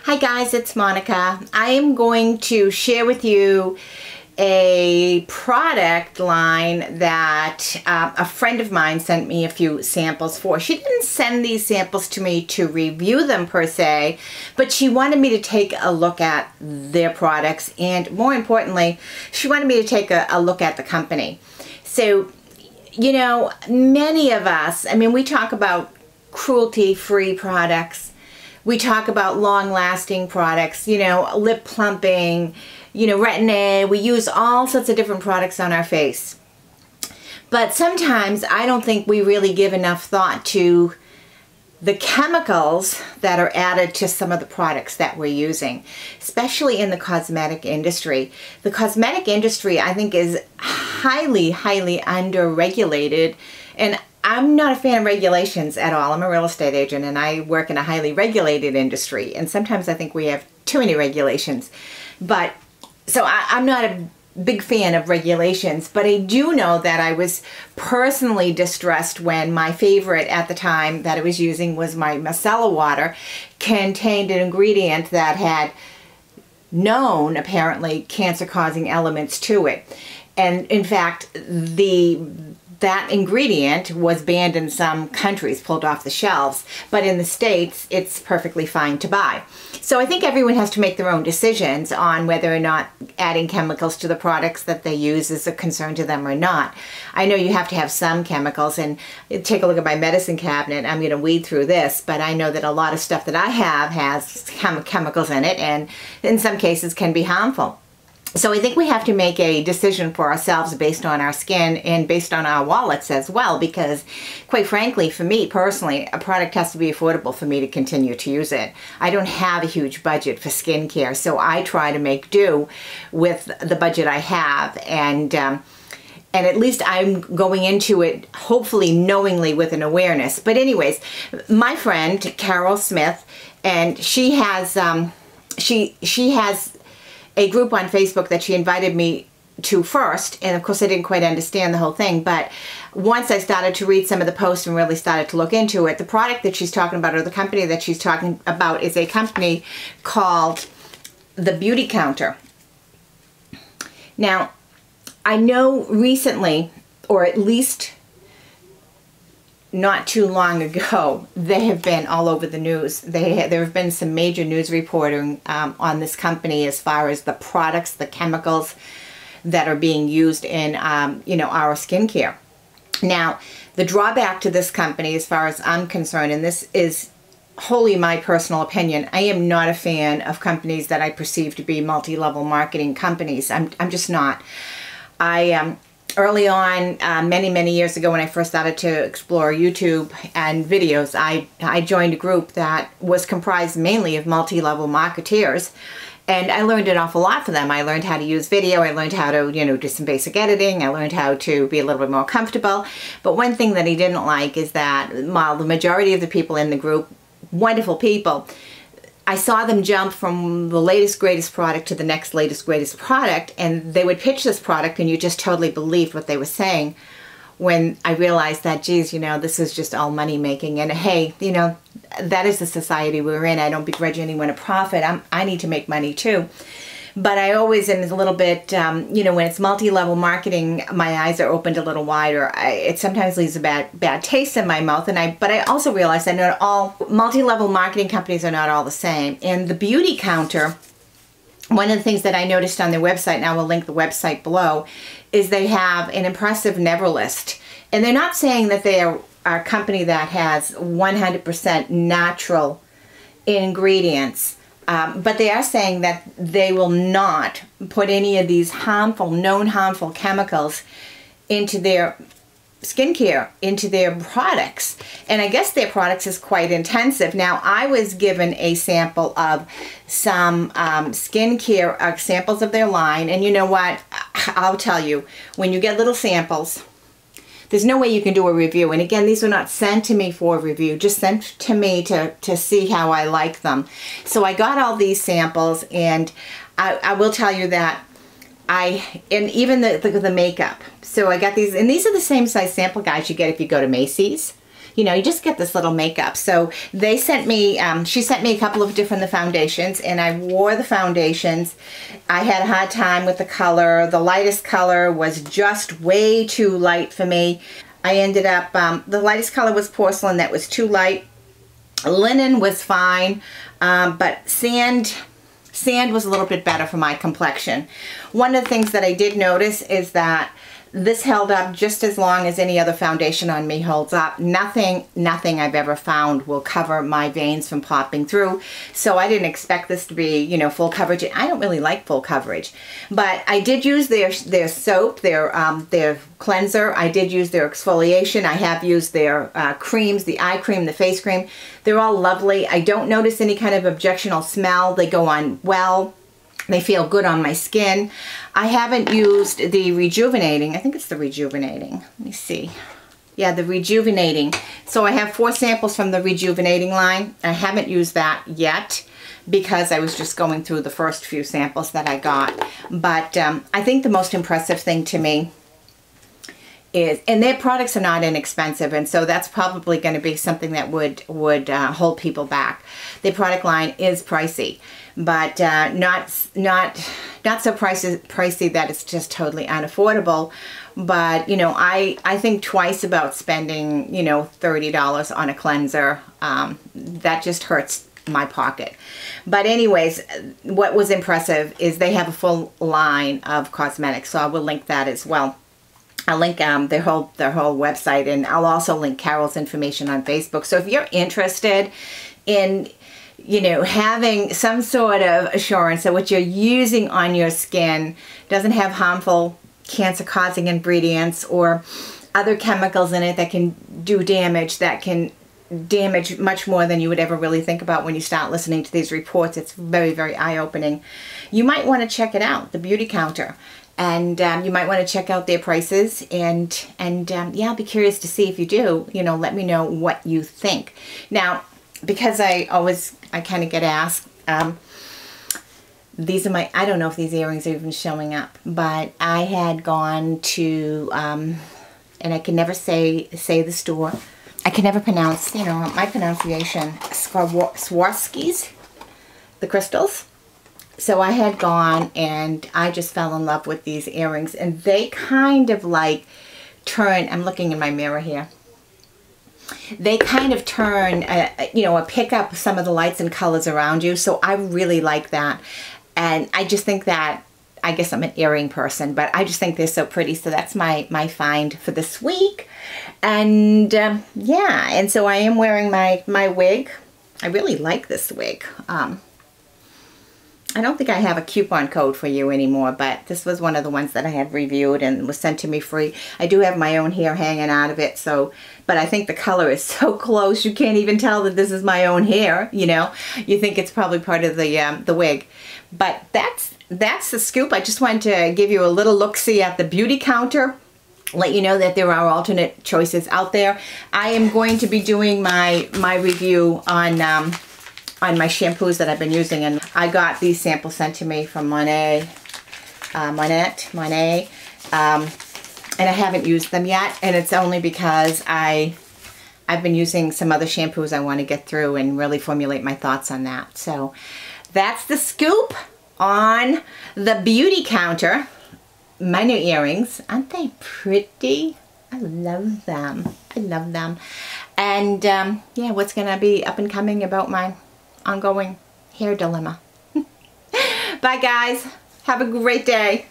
Hi guys, it's Monica. I am going to share with you a product line that a friend of mine sent me a few samples for. She didn't send these samples to me to review them per se, but she wanted me to take a look at their products, and more importantly, she wanted me to take a look at the company. So, you know, many of us, I mean, we talk about cruelty-free products. We talk about long-lasting products, you know, lip plumping, you know, Retin-A. We use all sorts of different products on our face. But sometimes I don't think we really give enough thought to the chemicals that are added to some of the products that we're using, especially in the cosmetic industry. The cosmetic industry, I think, is highly, highly under-regulated, and I'm not a fan of regulations at all. I'm a real estate agent and I work in a highly regulated industry, and sometimes I think we have too many regulations. But so I'm not a big fan of regulations, but I do know that I was personally distressed when my favorite at the time that I was using was my micellar water contained an ingredient that had known, apparently, cancer-causing elements to it. And in fact, that ingredient was banned in some countries, pulled off the shelves, but in the States, it's perfectly fine to buy. So I think everyone has to make their own decisions on whether or not adding chemicals to the products that they use is a concern to them or not. I know you have to have some chemicals, and take a look at my medicine cabinet. I'm going to weed through this, but I know that a lot of stuff that I have has chemicals in it, and in some cases can be harmful. So I think we have to make a decision for ourselves based on our skin and based on our wallets as well, because quite frankly, for me personally, a product has to be affordable for me to continue to use it. I don't have a huge budget for skincare, so I try to make do with the budget I have, and at least I'm going into it hopefully knowingly with an awareness. But anyways, my friend Carol Smith, and she has she has a group on Facebook that she invited me to first, and of course I didn't quite understand the whole thing, but once I started to read some of the posts and really started to look into it, the product that she's talking about, or the company that she's talking about, is a company called the Beautycounter. Now, I know recently, or at least not too long ago, they have been all over the news. There have been some major news reporting on this company as far as the products, the chemicals that are being used in, you know, our skincare. Now, the drawback to this company, as far as I'm concerned, and this is wholly my personal opinion, I am not a fan of companies that I perceive to be multi-level marketing companies. I'm just not. Early on, many years ago, when I first started to explore YouTube and videos, I joined a group that was comprised mainly of multi-level marketeers, and I learned an awful lot from them. I learned how to use video, I learned how to, you know, do some basic editing, I learned how to be a little bit more comfortable. But one thing that I didn't like is that while the majority of the people in the group, wonderful people, I saw them jump from the latest, greatest product to the next latest, greatest product, and they would pitch this product and you just totally believed what they were saying, when I realized that, geez, you know, this is just all money making, and hey, you know, that is the society we're in. I don't begrudge anyone a profit. I need to make money too. But I always am a little bit, you know, when it's multi-level marketing, my eyes are opened a little wider. It sometimes leaves a bad taste in my mouth, but I also realize that not all multi-level marketing companies are not all the same. And the Beautycounter, one of the things that I noticed on their website, and I will link the website below, is they have an impressive never list. And they're not saying that they are a company that has 100% natural ingredients. But they are saying that they will not put any of these harmful, known harmful chemicals into their skincare, into their products. And I guess their products is quite intensive. Now, I was given a sample of some skincare samples of their line, and you know what? I'll tell you, when you get little samples, there's no way you can do a review. And again, these were not sent to me for review, just sent to me to see how I like them. So I got all these samples, and I will tell you that and even the makeup. So I got these, and these are the same size sample guides you get if you go to Macy's. you know, you just get this little makeup. So they sent me, she sent me a couple of different foundations, and I wore the foundations. I had a hard time with the color. The lightest color was just way too light for me. I ended up, the lightest color was porcelain. That was too light. Linen was fine, but sand was a little bit better for my complexion. One of the things that I did notice is that this held up just as long as any other foundation on me holds up. Nothing I've ever found will cover my veins from popping through. So I didn't expect this to be, you know, full coverage. I don't really like full coverage, but I did use their soap, their cleanser. I did use their exfoliation. I have used their creams, the eye cream, the face cream. They're all lovely. I don't notice any kind of objectionable smell. They go on well. They feel good on my skin. I haven't used the rejuvenating. I think it's the rejuvenating. Let me see. Yeah, the rejuvenating. So I have 4 samples from the rejuvenating line. I haven't used that yet because I was just going through the first few samples that I got. But I think the most impressive thing to me is, and their products are not inexpensive, and so that's probably going to be something that would hold people back. Their product line is pricey, but not so pricey that it's just totally unaffordable. But you know, I think twice about spending, you know, $30 on a cleanser. That just hurts my pocket. But anyways, what was impressive is they have a full line of cosmetics, so I will link that as well. I'll link their whole website, and I'll also link Carol's information on Facebook. So if you're interested in, you know, having some sort of assurance that what you're using on your skin doesn't have harmful cancer-causing ingredients or other chemicals in it that can do damage, that can damage much more than you would ever really think about when you start listening to these reports. It's very, very eye-opening. You might want to check it out, the Beautycounter. And you might want to check out their prices, and yeah, I'll be curious to see if you do. You know, let me know what you think. Now, because I kind of get asked, these are my, I don't know if these earrings are even showing up, but I had gone to, and I can never say the store. I can never pronounce, you know, my pronunciation, Swarovskis, the crystals. So I had gone and I just fell in love with these earrings, and they kind of like turn, I'm looking in my mirror here, they kind of turn, you know, pick up some of the lights and colors around you. So I really like that. And I just think that, I guess I'm an earring person, but I just think they're so pretty. So that's my find for this week. And yeah, and so I am wearing my wig. I really like this wig. I don't think I have a coupon code for you anymore, but this was one of the ones that I had reviewed and was sent to me free. I do have my own hair hanging out of it, so, but I think the color is so close you can't even tell that this is my own hair, you know. You think it's probably part of the wig. But that's the scoop. I just wanted to give you a little look-see at the Beautycounter. Let you know that there are alternate choices out there. I am going to be doing my review on my shampoos that I've been using, and I got these samples sent to me from Monet, and I haven't used them yet, and it's only because I've been using some other shampoos I want to get through and really formulate my thoughts on that. So that's the scoop on the Beautycounter. My new earrings, aren't they pretty? I love them. I love them. And yeah, what's gonna be up and coming about my ongoing hair dilemma. Bye guys, have a great day.